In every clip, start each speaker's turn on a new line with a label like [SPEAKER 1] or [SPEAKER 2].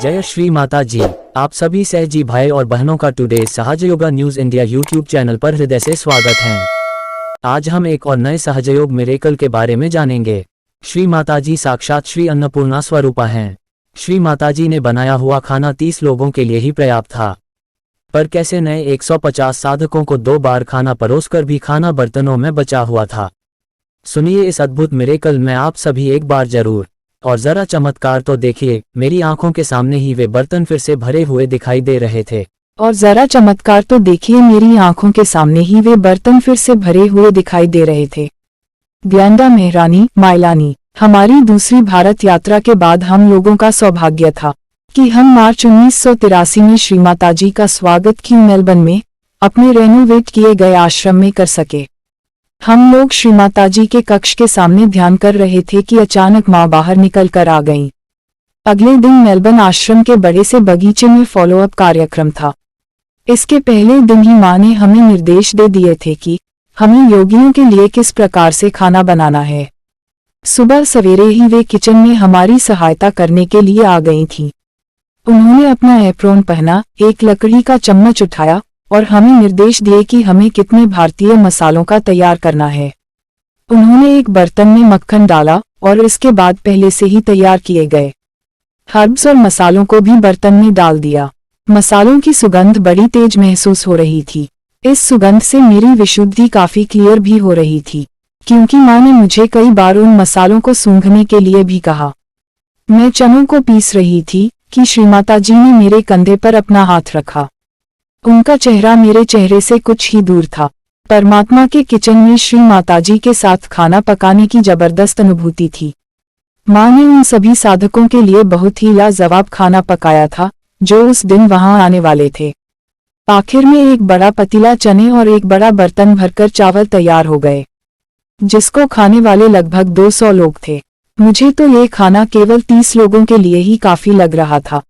[SPEAKER 1] जय श्री माता जी। आप सभी सहजी भाई और बहनों का today Sahaja Yoga news India YouTube channel पर हृदय से स्वागत है। आज हम एक और नए सहजयोग मिरेकल के बारे में जानेंगे। श्री माता जी साक्षात श्री अन्नपूर्णा स्वरूपा हैं। श्री माता जी ने बनाया हुआ खाना 30 लोगों के लिए ही पर्याप्त था, पर कैसे नए 150 साधकों को 2 बार खाना परोसकर भी खाना बर्तनों में बचा हुआ था। सुनिए इस अद्भुत मिरेकल में आप सभी एक बार जरूर। और जरा चमत्कार तो देखिए, मेरी आंखों के सामने ही वे बर्तन फिर से भरे हुए दिखाई दे रहे थे।
[SPEAKER 2] और जरा चमत्कार तो देखिए, मेरी आंखों के सामने ही वे बर्तन फिर से भरे हुए दिखाई दे रहे थे। ग्यांडा मेहरानी माइलानी, हमारी दूसरी भारत यात्रा के बाद हम लोगों का सौभाग्य था कि हम मार्च 1983 में श्री माताजी का स्वागत की मेलबर्न में अपने रेनोवेट किए गए आश्रम में कर सके। हम लोग श्री माताजी के कक्ष के सामने ध्यान कर रहे थे कि अचानक माँ बाहर निकल कर आ गईं। अगले दिन मेलबर्न आश्रम के बड़े से बगीचे में फॉलोअप कार्यक्रम था। इसके पहले दिन ही माँ ने हमें निर्देश दे दिए थे कि हमें योगियों के लिए किस प्रकार से खाना बनाना है। सुबह सवेरे ही वे किचन में हमारी सहायता करने के लिए आ गई थीं। उन्होंने अपना एप्रोन पहना, एक लकड़ी का चम्मच उठाया और हमें निर्देश दिए कि हमें कितने भारतीय मसालों का तैयार करना है। उन्होंने एक बर्तन में मक्खन डाला और इसके बाद पहले से ही तैयार किए गए हर्ब्स और मसालों को भी बर्तन में डाल दिया। मसालों की सुगंध बड़ी तेज महसूस हो रही थी। इस सुगंध से मेरी विशुद्धि काफी क्लियर भी हो रही थी, क्योंकि माँ ने मुझे कई बार उन मसालों को सूंघने के लिए भी कहा। मैं चनों को पीस रही थी कि श्री माता जी ने मेरे कंधे पर अपना हाथ रखा। उनका चेहरा मेरे चेहरे से कुछ ही दूर था। परमात्मा के किचन में श्री माताजी के साथ खाना पकाने की जबरदस्त अनुभूति थी। माँ ने उन सभी साधकों के लिए बहुत ही लाजवाब खाना पकाया था जो उस दिन वहां आने वाले थे। आखिर में एक बड़ा पतीला चने और एक बड़ा बर्तन भरकर चावल तैयार हो गए, जिसको खाने वाले लगभग 200 लोग थे। मुझे तो ये खाना केवल 30 लोगों के लिए ही काफी लग रहा था।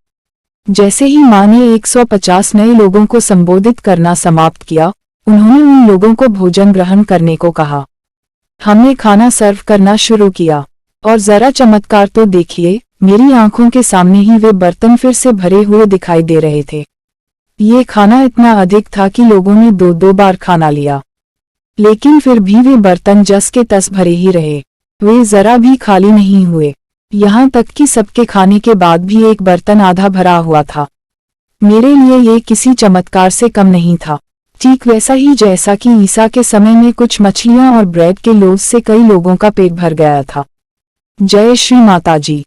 [SPEAKER 2] जैसे ही माँ ने 150 नए लोगों को संबोधित करना समाप्त किया, उन्होंने उन लोगों को भोजन ग्रहण करने को कहा। हमने खाना सर्व करना शुरू किया और जरा चमत्कार तो देखिए, मेरी आंखों के सामने ही वे बर्तन फिर से भरे हुए दिखाई दे रहे थे। ये खाना इतना अधिक था कि लोगों ने 2-2 बार खाना लिया, लेकिन फिर भी वे बर्तन जस के तस भरे ही रहे। वे जरा भी खाली नहीं हुए, यहाँ तक कि सबके खाने के बाद भी एक बर्तन आधा भरा हुआ था। मेरे लिए ये किसी चमत्कार से कम नहीं था, ठीक वैसा ही जैसा कि ईसा के समय में कुछ मछलियाँ और ब्रेड के लोज से कई लोगों का पेट भर गया था। जय श्री माता जी।